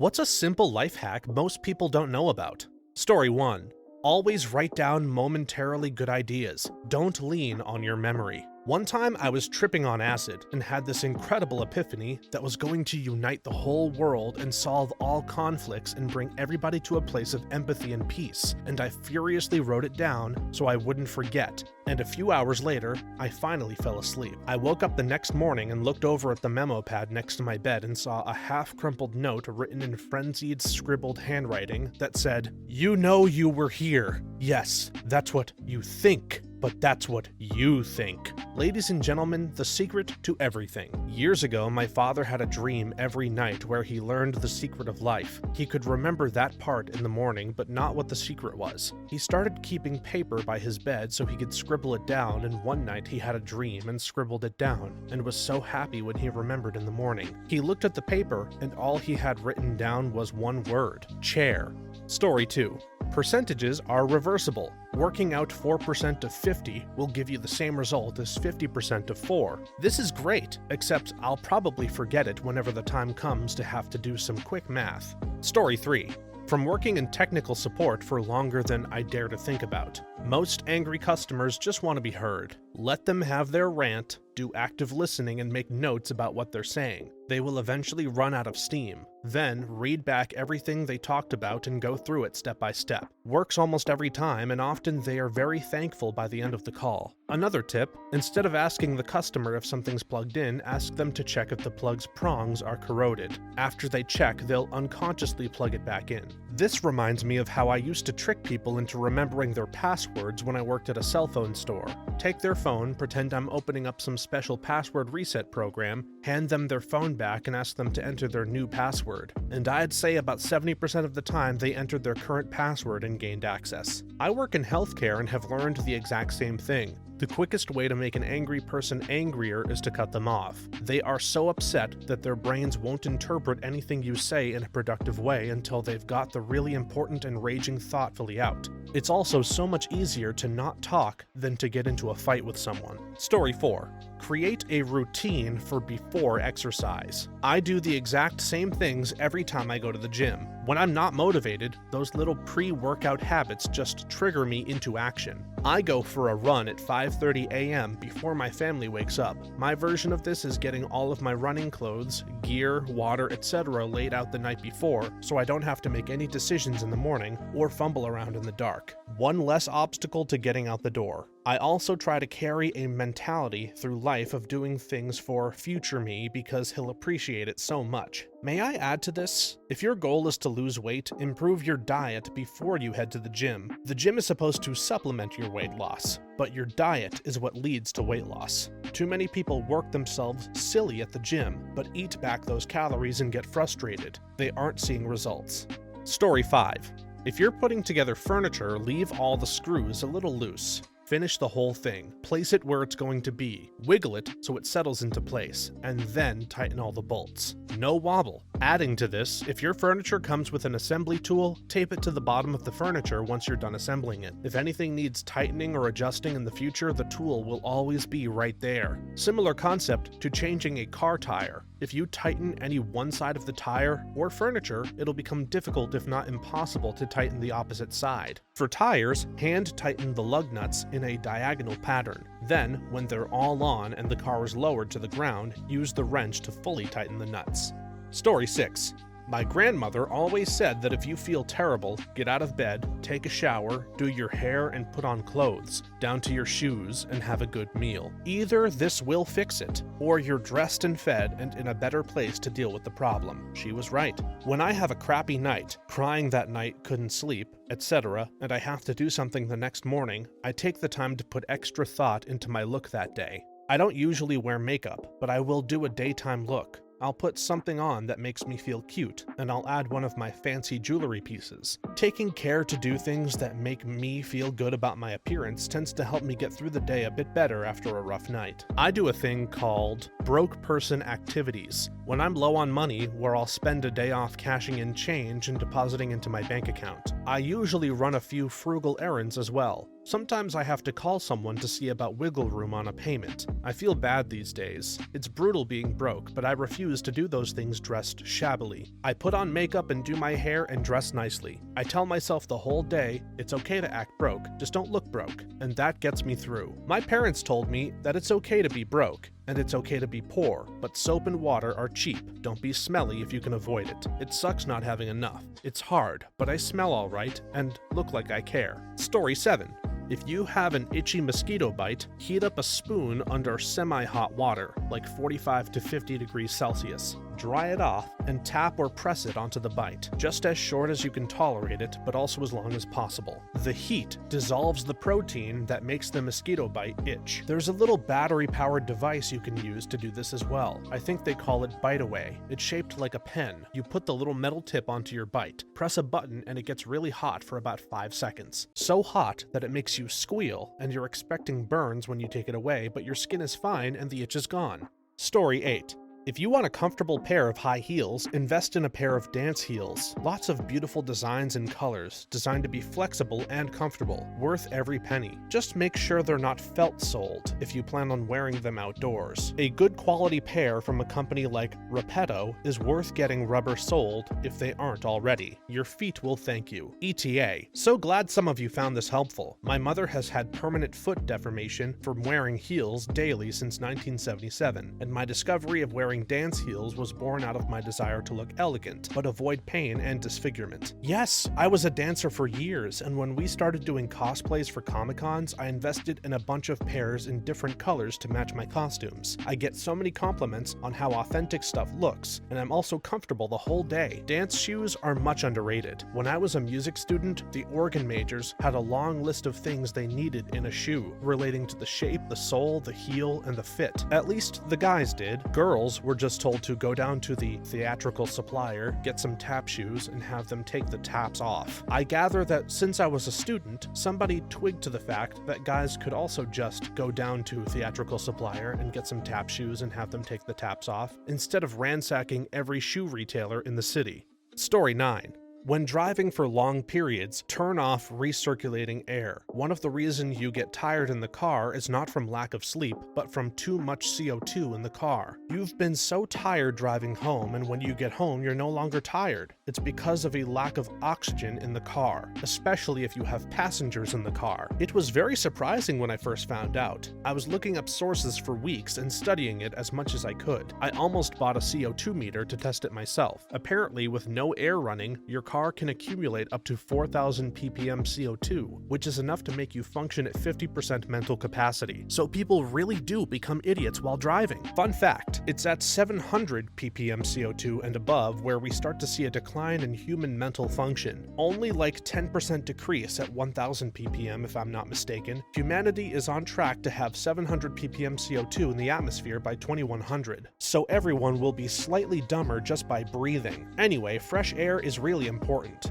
What's a simple life hack most people don't know about? Story 1. Always write down momentarily good ideas. Don't lean on your memory. One time I was tripping on acid and had this incredible epiphany that was going to unite the whole world and solve all conflicts and bring everybody to a place of empathy and peace, and I furiously wrote it down so I wouldn't forget, and a few hours later, I finally fell asleep. I woke up the next morning and looked over at the memo pad next to my bed and saw a half-crumpled note written in frenzied, scribbled handwriting that said, "You know you were here. Yes, that's what you think. But that's what you think." Ladies and gentlemen, the secret to everything. Years ago, my father had a dream every night where he learned the secret of life. He could remember that part in the morning, but not what the secret was. He started keeping paper by his bed so he could scribble it down, and one night he had a dream and scribbled it down, and was so happy when he remembered in the morning. He looked at the paper, and all he had written down was one word: chair. Story 2. Percentages are reversible. Working out 4% of 50 will give you the same result as 50% of 4. This is great, except I'll probably forget it whenever the time comes to have to do some quick math. Story 3. From working in technical support for longer than I dare to think about, most angry customers just want to be heard. Let them have their rant, do active listening, and make notes about what they're saying. They will eventually run out of steam. Then, read back everything they talked about and go through it step by step. Works almost every time, and often they are very thankful by the end of the call. Another tip, instead of asking the customer if something's plugged in, ask them to check if the plug's prongs are corroded. After they check, they'll unconsciously plug it back in. This reminds me of how I used to trick people into remembering their passwords when I worked at a cell phone store. Take their phone, pretend I'm opening up some special password reset program, hand them their phone back and ask them to enter their new password. And I'd say about 70% of the time they entered their current password and gained access. I work in healthcare and have learned the exact same thing. The quickest way to make an angry person angrier is to cut them off. They are so upset that their brains won't interpret anything you say in a productive way until they've got the really important and raging thought fully out. It's also so much easier to not talk than to get into a fight with someone. Story 4. Create a routine for before exercise. I do the exact same things every time I go to the gym. When I'm not motivated, those little pre-workout habits just trigger me into action. I go for a run at 5:30 a.m. before my family wakes up. My version of this is getting all of my running clothes, gear, water, etc. laid out the night before, so I don't have to make any decisions in the morning or fumble around in the dark. One less obstacle to getting out the door. I also try to carry a mentality through life of doing things for future me because he'll appreciate it so much. May I add to this? If your goal is to lose weight, improve your diet before you head to the gym. The gym is supposed to supplement your weight loss, but your diet is what leads to weight loss. Too many people work themselves silly at the gym, but eat back those calories and get frustrated. They aren't seeing results. Story 5. If you're putting together furniture, leave all the screws a little loose. Finish the whole thing, place it where it's going to be, wiggle it so it settles into place, and then tighten all the bolts. No wobble. Adding to this, if your furniture comes with an assembly tool, tape it to the bottom of the furniture once you're done assembling it. If anything needs tightening or adjusting in the future, the tool will always be right there. Similar concept to changing a car tire. If you tighten any one side of the tire or furniture, it'll become difficult if not impossible to tighten the opposite side. For tires, hand tighten the lug nuts in a diagonal pattern. Then, when they're all on and the car is lowered to the ground, use the wrench to fully tighten the nuts. Story 6. My grandmother always said that if you feel terrible, get out of bed, take a shower, do your hair and put on clothes, down to your shoes, and have a good meal. Either this will fix it, or you're dressed and fed and in a better place to deal with the problem. She was right. When I have a crappy night, crying that night, couldn't sleep, etc., and I have to do something the next morning, I take the time to put extra thought into my look that day. I don't usually wear makeup, but I will do a daytime look. I'll put something on that makes me feel cute, and I'll add one of my fancy jewelry pieces. Taking care to do things that make me feel good about my appearance tends to help me get through the day a bit better after a rough night. I do a thing called broke person activities. When I'm low on money, where I'll spend a day off cashing in change and depositing into my bank account. I usually run a few frugal errands as well. Sometimes I have to call someone to see about wiggle room on a payment. I feel bad these days. It's brutal being broke, but I refuse to do those things dressed shabbily. I put on makeup and do my hair and dress nicely. I tell myself the whole day, it's okay to act broke, just don't look broke, and that gets me through. My parents told me that it's okay to be broke, and it's okay to be poor, but soap and water are cheap. Don't be smelly if you can avoid it. It sucks not having enough. It's hard, but I smell alright and look like I care. Story 7. If you have an itchy mosquito bite, heat up a spoon under semi-hot water, like 45 to 50 degrees Celsius. Dry it off and tap or press it onto the bite, just as short as you can tolerate it, but also as long as possible. The heat dissolves the protein that makes the mosquito bite itch. There's a little battery-powered device you can use to do this as well. I think they call it Bite Away. It's shaped like a pen. You put the little metal tip onto your bite, press a button, and it gets really hot for about 5 seconds. So hot that it makes you squeal, and you're expecting burns when you take it away, but your skin is fine and the itch is gone. Story 8. If you want a comfortable pair of high heels, invest in a pair of dance heels. Lots of beautiful designs and colors, designed to be flexible and comfortable, worth every penny. Just make sure they're not felt-soled if you plan on wearing them outdoors. A good quality pair from a company like Repetto is worth getting rubber-soled if they aren't already. Your feet will thank you. ETA. So glad some of you found this helpful. My mother has had permanent foot deformation from wearing heels daily since 1977, and my discovery of wearing dance heels was born out of my desire to look elegant, but avoid pain and disfigurement. Yes, I was a dancer for years, and when we started doing cosplays for Comic-Cons, I invested in a bunch of pairs in different colors to match my costumes. I get so many compliments on how authentic stuff looks, and I'm also comfortable the whole day. Dance shoes are much underrated. When I was a music student, the organ majors had a long list of things they needed in a shoe, relating to the shape, the sole, the heel, and the fit. At least the guys did. Girls were just told to go down to the theatrical supplier, get some tap shoes, and have them take the taps off. I gather that since I was a student, somebody twigged to the fact that guys could also just go down to theatrical supplier and get some tap shoes and have them take the taps off, instead of ransacking every shoe retailer in the city. Story 9. When driving for long periods, turn off recirculating air. One of the reasons you get tired in the car is not from lack of sleep, but from too much CO2 in the car. You've been so tired driving home, and when you get home, you're no longer tired. It's because of a lack of oxygen in the car, especially if you have passengers in the car. It was very surprising when I first found out. I was looking up sources for weeks and studying it as much as I could. I almost bought a CO2 meter to test it myself. Apparently, with no air running, your car can accumulate up to 4,000 ppm CO2, which is enough to make you function at 50% mental capacity. So people really do become idiots while driving. Fun fact, it's at 700 ppm CO2 and above where we start to see a decline in human mental function. Only like 10% decrease at 1,000 ppm if I'm not mistaken. Humanity is on track to have 700 ppm CO2 in the atmosphere by 2100. So everyone will be slightly dumber just by breathing. Anyway, fresh air is really important.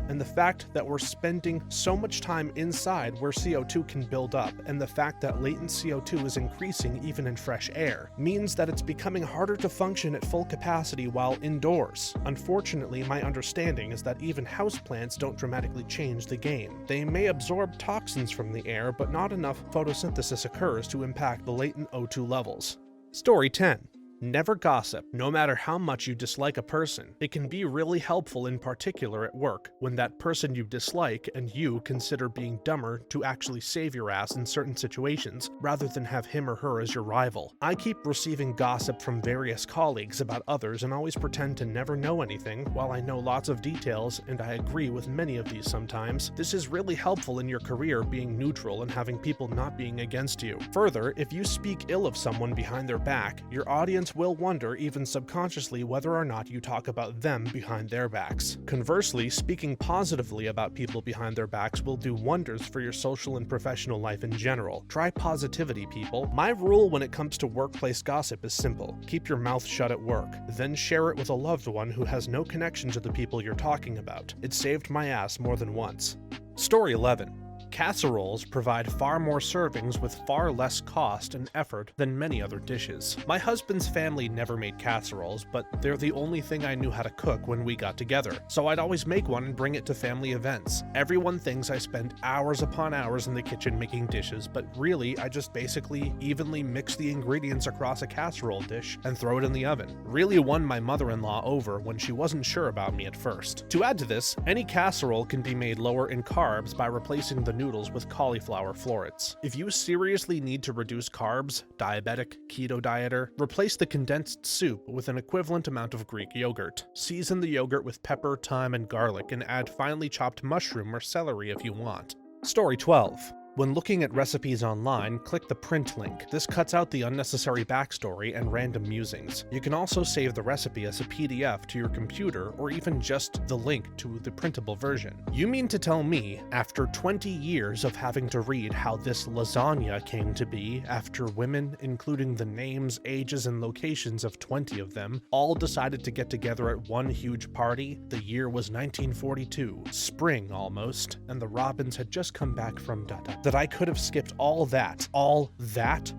And the fact that we're spending so much time inside where CO2 can build up, and the fact that latent CO2 is increasing even in fresh air, means that it's becoming harder to function at full capacity while indoors. Unfortunately, my understanding is that even houseplants don't dramatically change the game. They may absorb toxins from the air, but not enough photosynthesis occurs to impact the latent O2 levels. Story 10. Never gossip, no matter how much you dislike a person. It can be really helpful, in particular at work, when that person you dislike and you consider being dumber to actually save your ass in certain situations, rather than have him or her as your rival. I keep receiving gossip from various colleagues about others and always pretend to never know anything, while I know lots of details, and I agree with many of these sometimes. This is really helpful in your career, being neutral and having people not being against you. Further, if you speak ill of someone behind their back, your audience will wonder, even subconsciously, whether or not you talk about them behind their backs. Conversely, speaking positively about people behind their backs will do wonders for your social and professional life in general. Try positivity, people. My rule when it comes to workplace gossip is simple. Keep your mouth shut at work, then share it with a loved one who has no connection to the people you're talking about. It saved my ass more than once. Story 11. Casseroles provide far more servings with far less cost and effort than many other dishes. My husband's family never made casseroles, but they're the only thing I knew how to cook when we got together, so I'd always make one and bring it to family events. Everyone thinks I spend hours upon hours in the kitchen making dishes, but really I just basically evenly mix the ingredients across a casserole dish and throw it in the oven. Really won my mother-in-law over when she wasn't sure about me at first. To add to this, any casserole can be made lower in carbs by replacing the noodles with cauliflower florets. If you seriously need to reduce carbs, diabetic, keto dieter, replace the condensed soup with an equivalent amount of Greek yogurt. Season the yogurt with pepper, thyme, and garlic, and add finely chopped mushroom or celery if you want. Story 12. When looking at recipes online, click the print link. This cuts out the unnecessary backstory and random musings. You can also save the recipe as a PDF to your computer or even just the link to the printable version. You mean to tell me, after 20 years of having to read how this lasagna came to be after women, including the names, ages, and locations of 20 of them, all decided to get together at one huge party? The year was 1942, spring almost, and the Robins had just come back from that I could have skipped all that?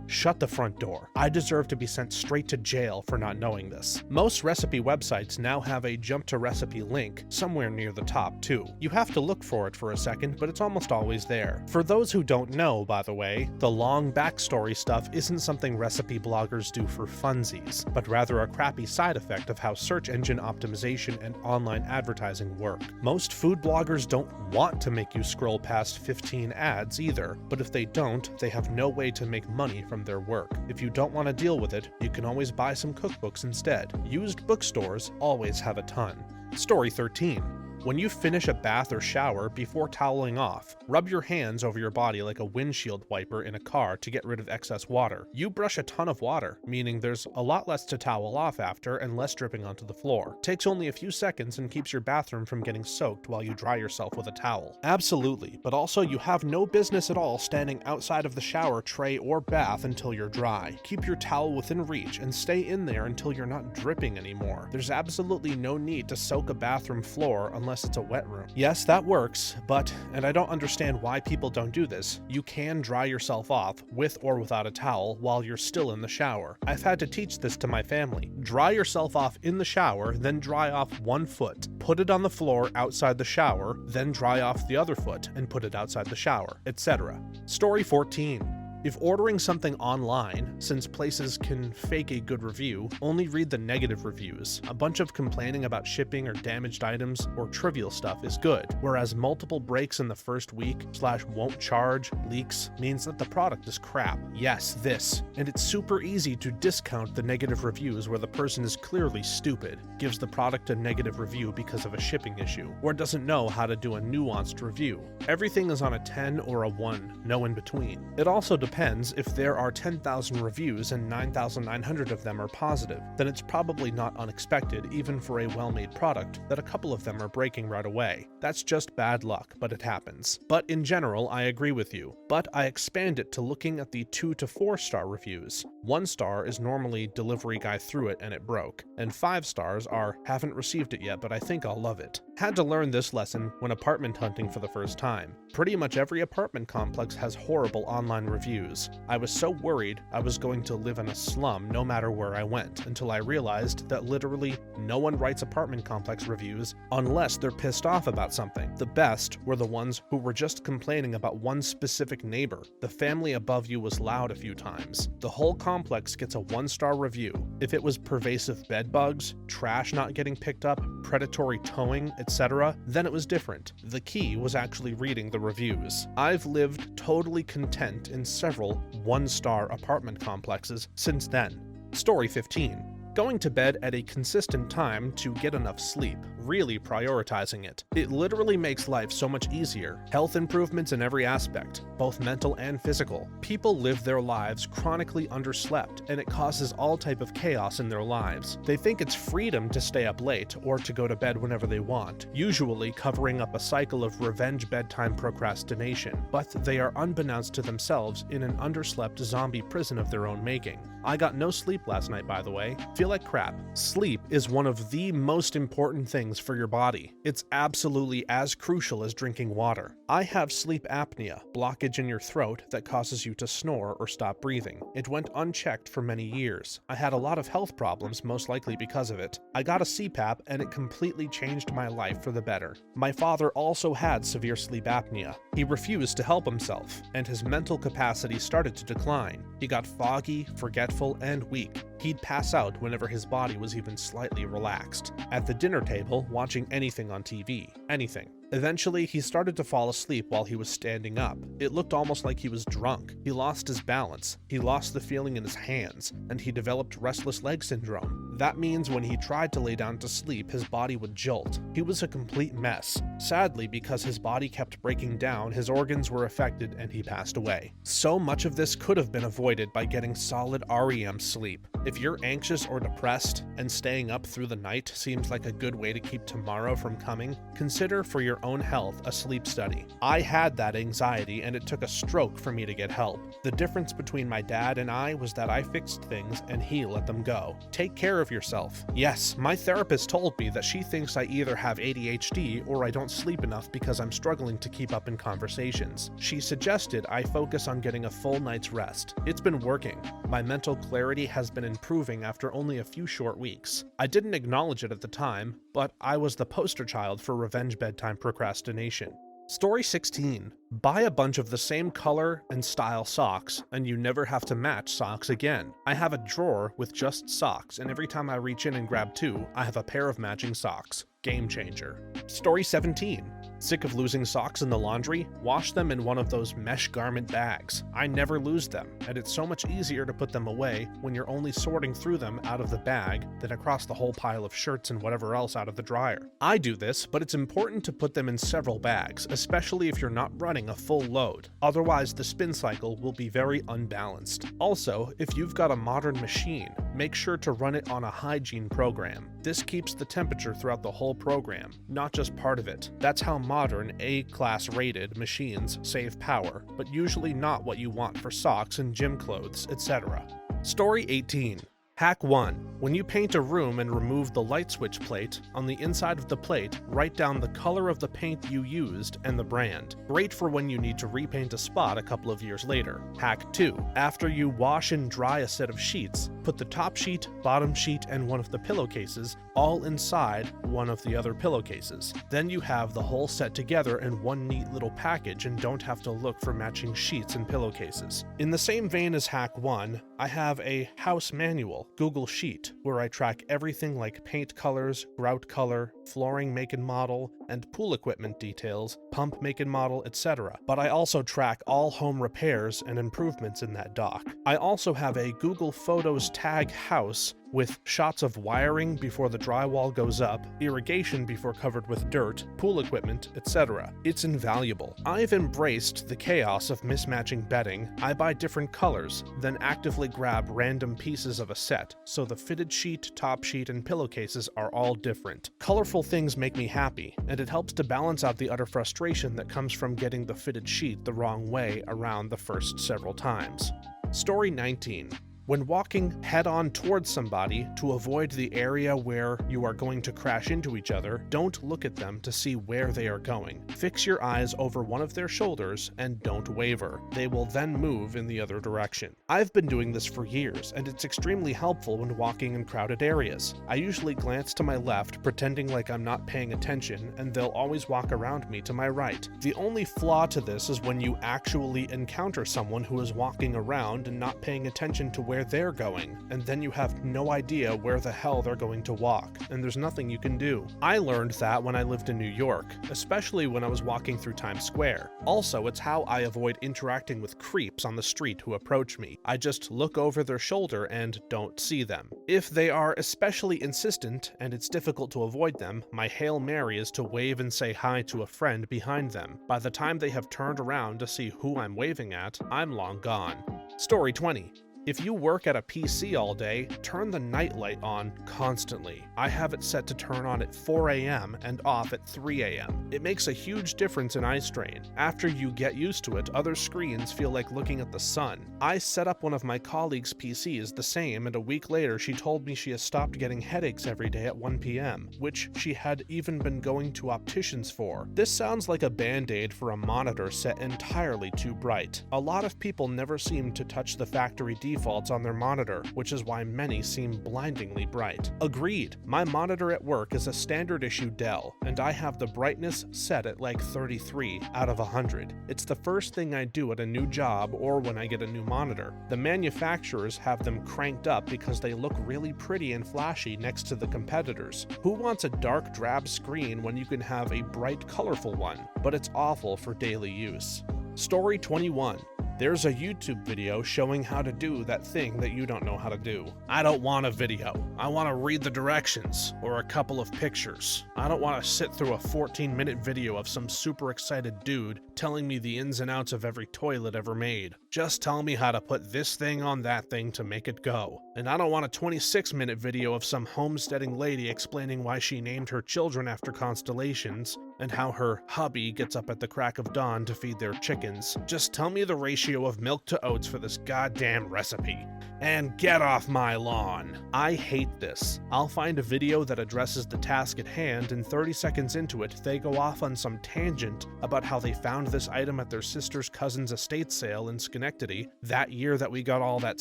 Shut the front door. I deserve to be sent straight to jail for not knowing this. Most recipe websites now have a jump to recipe link somewhere near the top too. You have to look for it for a second, but it's almost always there. For those who don't know, by the way, the long backstory stuff isn't something recipe bloggers do for funsies, but rather a crappy side effect of how search engine optimization and online advertising work. Most food bloggers don't want to make you scroll past 15 ads either, but if they don't, they have no way to make money from their work. If you don't want to deal with it, you can always buy some cookbooks instead. Used bookstores always have a ton. Story 13. When you finish a bath or shower, before toweling off, rub your hands over your body like a windshield wiper in a car to get rid of excess water. You brush a ton of water, meaning there's a lot less to towel off after and less dripping onto the floor. Takes only a few seconds and keeps your bathroom from getting soaked while you dry yourself with a towel. Absolutely, but also you have no business at all standing outside of the shower tray or bath until you're dry. Keep your towel within reach and stay in there until you're not dripping anymore. There's absolutely no need to soak a bathroom floor unless it's a wet room. Yes, that works, but, and I don't understand why people don't do this, you can dry yourself off with or without a towel while you're still in the shower. I've had to teach this to my family. Dry yourself off in the shower, then dry off one foot. Put it on the floor outside the shower, then dry off the other foot and put it outside the shower, etc. Story 14. If ordering something online, since places can fake a good review, only read the negative reviews. A bunch of complaining about shipping or damaged items or trivial stuff is good, whereas multiple breaks in the first week / won't charge leaks means that the product is crap. Yes, this. And it's super easy to discount the negative reviews where the person is clearly stupid, gives the product a negative review because of a shipping issue, or doesn't know how to do a nuanced review. Everything is on a 10 or a 1, no in between. It also depends. If there are 10,000 reviews and 9,900 of them are positive, then it's probably not unexpected, even for a well-made product, that a couple of them are breaking right away. That's just bad luck, but it happens. But in general, I agree with you. But I expand it to looking at the 2 to 4 star reviews. 1 star is normally delivery guy threw it and it broke, and 5 stars are haven't received it yet, but I think I'll love it. Had to learn this lesson when apartment hunting for the first time. Pretty much every apartment complex has horrible online reviews. I was so worried I was going to live in a slum no matter where I went, until I realized that literally no one writes apartment complex reviews unless they're pissed off about something. The best were the ones who were just complaining about one specific neighbor. The family above you was loud a few times. The whole complex gets a 1-star review. If it was pervasive bed bugs, trash not getting picked up, predatory towing, etc., then it was different. The key was actually reading the reviews. I've lived totally content in several 1-star apartment complexes since then. Story 15. Going to bed at a consistent time to get enough sleep, really prioritizing it. It literally makes life so much easier. Health improvements in every aspect, both mental and physical. People live their lives chronically underslept, and it causes all type of chaos in their lives. They think it's freedom to stay up late or to go to bed whenever they want, usually covering up a cycle of revenge bedtime procrastination, but they are unbeknownst to themselves in an underslept zombie prison of their own making. I got no sleep last night, by the way. Feel like crap. Sleep is one of the most important things for your body. It's absolutely as crucial as drinking water. I have sleep apnea, blockage in your throat that causes you to snore or stop breathing. It went unchecked for many years. I had a lot of health problems, most likely because of it. I got a CPAP and it completely changed my life for the better. My father also had severe sleep apnea. He refused to help himself, and his mental capacity started to decline. He got foggy, forgetful, and weak. He'd pass out whenever his body was even slightly relaxed. At the dinner table, watching anything on TV. Anything. Eventually, he started to fall asleep while he was standing up. It looked almost like he was drunk. He lost his balance, he lost the feeling in his hands, and he developed restless leg syndrome. That means when he tried to lay down to sleep, his body would jolt. He was a complete mess. Sadly, because his body kept breaking down, his organs were affected and he passed away. So much of this could have been avoided by getting solid REM sleep. If you're anxious or depressed and staying up through the night seems like a good way to keep tomorrow from coming, consider for your own health a sleep study. I had that anxiety and it took a stroke for me to get help. The difference between my dad and I was that I fixed things and he let them go. Take care of yourself. Yes, my therapist told me that she thinks I either have ADHD or I don't sleep enough because I'm struggling to keep up in conversations. She suggested I focus on getting a full night's rest. It's been working. My mental clarity has been improving after only a few short weeks. I didn't acknowledge it at the time, but I was the poster child for revenge bedtime procrastination. Story 16. Buy a bunch of the same color and style socks, and you never have to match socks again. I have a drawer with just socks, and every time I reach in and grab two, I have a pair of matching socks. Game changer. Story 17. Sick of losing socks in the laundry? Wash them in one of those mesh garment bags. I never lose them, and it's so much easier to put them away when you're only sorting through them out of the bag than across the whole pile of shirts and whatever else out of the dryer. I do this, but it's important to put them in several bags, especially if you're not running a full load. Otherwise, the spin cycle will be very unbalanced. Also, if you've got a modern machine, make sure to run it on a hygiene program. This keeps the temperature throughout the whole program, not just part of it. That's how modern A-class rated machines save power, but usually not what you want for socks and gym clothes, etc. Story 18. Hack 1. When you paint a room and remove the light switch plate, on the inside of the plate, write down the color of the paint you used and the brand. Great for when you need to repaint a spot a couple of years later. Hack 2. After you wash and dry a set of sheets, put the top sheet, bottom sheet, and one of the pillowcases all inside one of the other pillowcases. Then you have the whole set together in one neat little package and don't have to look for matching sheets and pillowcases. In the same vein as Hack 1, I have a house manual, Google Sheet, where I track everything like paint colors, grout color, flooring make and model, and pool equipment details, pump make and model, etc. But I also track all home repairs and improvements in that doc. I also have a Google Photos tag house with shots of wiring before the drywall goes up, irrigation before covered with dirt, pool equipment, etc. It's invaluable. I've embraced the chaos of mismatching bedding. I buy different colors, then actively grab random pieces of a set, so the fitted sheet, top sheet, and pillowcases are all different. Colorful things make me happy, and it helps to balance out the utter frustration that comes from getting the fitted sheet the wrong way around the first several times. Story 19. When walking head-on towards somebody to avoid the area where you are going to crash into each other, don't look at them to see where they are going. Fix your eyes over one of their shoulders and don't waver. They will then move in the other direction. I've been doing this for years, and it's extremely helpful when walking in crowded areas. I usually glance to my left, pretending like I'm not paying attention, and they'll always walk around me to my right. The only flaw to this is when you actually encounter someone who is walking around and not paying attention to where they're going, and then you have no idea where the hell they're going to walk, and there's nothing you can do. I learned that when I lived in New York, especially when I was walking through Times Square. Also, it's how I avoid interacting with creeps on the street who approach me. I just look over their shoulder and don't see them. If they are especially insistent and it's difficult to avoid them, my Hail Mary is to wave and say hi to a friend behind them. By the time they have turned around to see who I'm waving at, I'm long gone. Story 20. If you work at a PC all day, turn the night light on constantly. I have it set to turn on at 4 a.m. and off at 3 a.m. It makes a huge difference in eye strain. After you get used to it, other screens feel like looking at the sun. I set up one of my colleagues' PCs the same, and a week later she told me she has stopped getting headaches every day at 1 p.m., which she had even been going to opticians for. This sounds like a band-aid for a monitor set entirely too bright. A lot of people never seem to touch the factory defaults on their monitor, which is why many seem blindingly bright. Agreed, my monitor at work is a standard issue Dell, and I have the brightness set at like 33 out of 100. It's the first thing I do at a new job or when I get a new monitor. The manufacturers have them cranked up because they look really pretty and flashy next to the competitors. Who wants a dark drab screen when you can have a bright colorful one? But it's awful for daily use. Story 21. There's a YouTube video showing how to do that thing that you don't know how to do. I don't want a video. I want to read the directions or a couple of pictures. I don't want to sit through a 14-minute video of some super excited dude telling me the ins and outs of every toilet ever made. Just tell me how to put this thing on that thing to make it go. And I don't want a 26-minute video of some homesteading lady explaining why she named her children after constellations and how her hubby gets up at the crack of dawn to feed their chickens. Just tell me the ratio of milk to oats for this goddamn recipe. And get off my lawn. I hate this. I'll find a video that addresses the task at hand, and 30 seconds into it, they go off on some tangent about how they found this item at their sister's cousin's estate sale in Schenectady that year that we got all that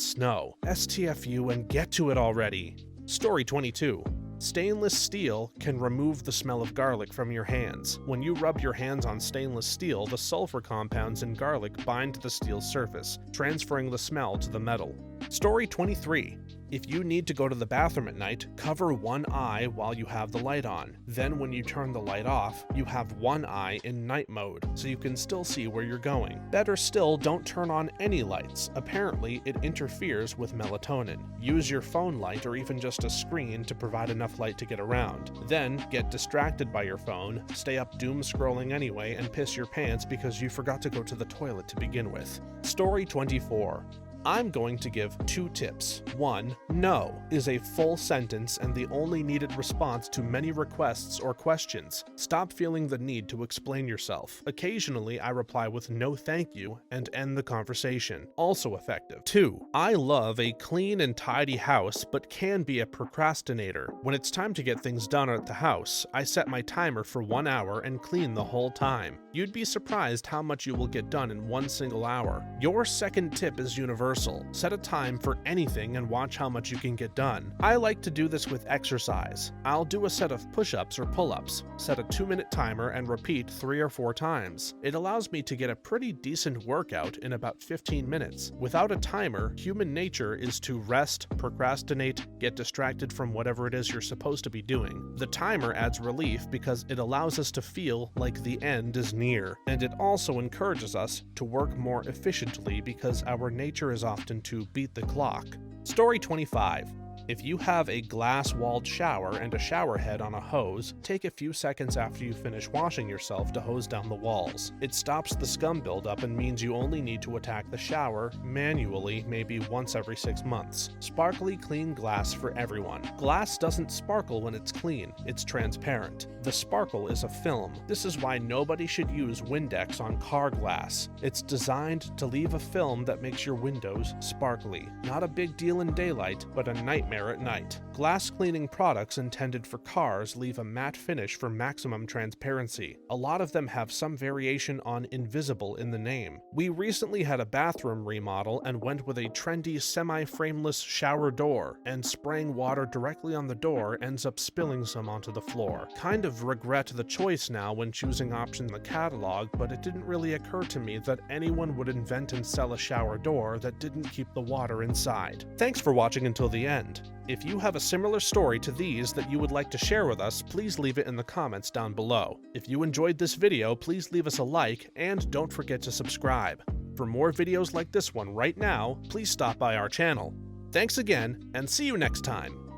snow. STFU and get to it already. Story 22. Stainless steel can remove the smell of garlic from your hands. When you rub your hands on stainless steel, the sulfur compounds in garlic bind to the steel's surface, transferring the smell to the metal. Story 23. If you need to go to the bathroom at night, cover one eye while you have the light on. Then when you turn the light off, you have one eye in night mode, so you can still see where you're going. Better still, don't turn on any lights. Apparently, it interferes with melatonin. Use your phone light or even just a screen to provide enough light to get around. Then, get distracted by your phone, stay up doom scrolling anyway, and piss your pants because you forgot to go to the toilet to begin with. Story 24. I'm going to give 2 tips. 1. No is a full sentence and the only needed response to many requests or questions. Stop feeling the need to explain yourself. Occasionally, I reply with no thank you and end the conversation. Also effective. 2. I love a clean and tidy house but can be a procrastinator. When it's time to get things done at the house, I set my timer for 1 hour and clean the whole time. You'd be surprised how much you will get done in 1 single hour. Your second tip is universal. Set a time for anything and watch how much you can get done. I like to do this with exercise. I'll do a set of push-ups or pull-ups, set a 2-minute timer, and repeat 3 or 4 times. It allows me to get a pretty decent workout in about 15 minutes. Without a timer, human nature is to rest, procrastinate, get distracted from whatever it is you're supposed to be doing. The timer adds relief because it allows us to feel like the end is near, and it also encourages us to work more efficiently because our nature is often to beat the clock. Story 25. If you have a glass-walled shower and a shower head on a hose, take a few seconds after you finish washing yourself to hose down the walls. It stops the scum buildup and means you only need to attack the shower manually maybe once every 6 months. Sparkly clean glass for everyone. Glass doesn't sparkle when it's clean, it's transparent. The sparkle is a film. This is why nobody should use Windex on car glass. It's designed to leave a film that makes your windows sparkly. Not a big deal in daylight, but a nightmare at night. Glass cleaning products intended for cars leave a matte finish for maximum transparency. A lot of them have some variation on invisible in the name. We recently had a bathroom remodel and went with a trendy semi-frameless shower door, and spraying water directly on the door ends up spilling some onto the floor. Kind of regret the choice now when choosing option in the catalog, but it didn't really occur to me that anyone would invent and sell a shower door that didn't keep the water inside. Thanks for watching until the end. If you have a similar story to these that you would like to share with us, please leave it in the comments down below. If you enjoyed this video, please leave us a like and don't forget to subscribe. For more videos like this one right now, please stop by our channel. Thanks again, and see you next time.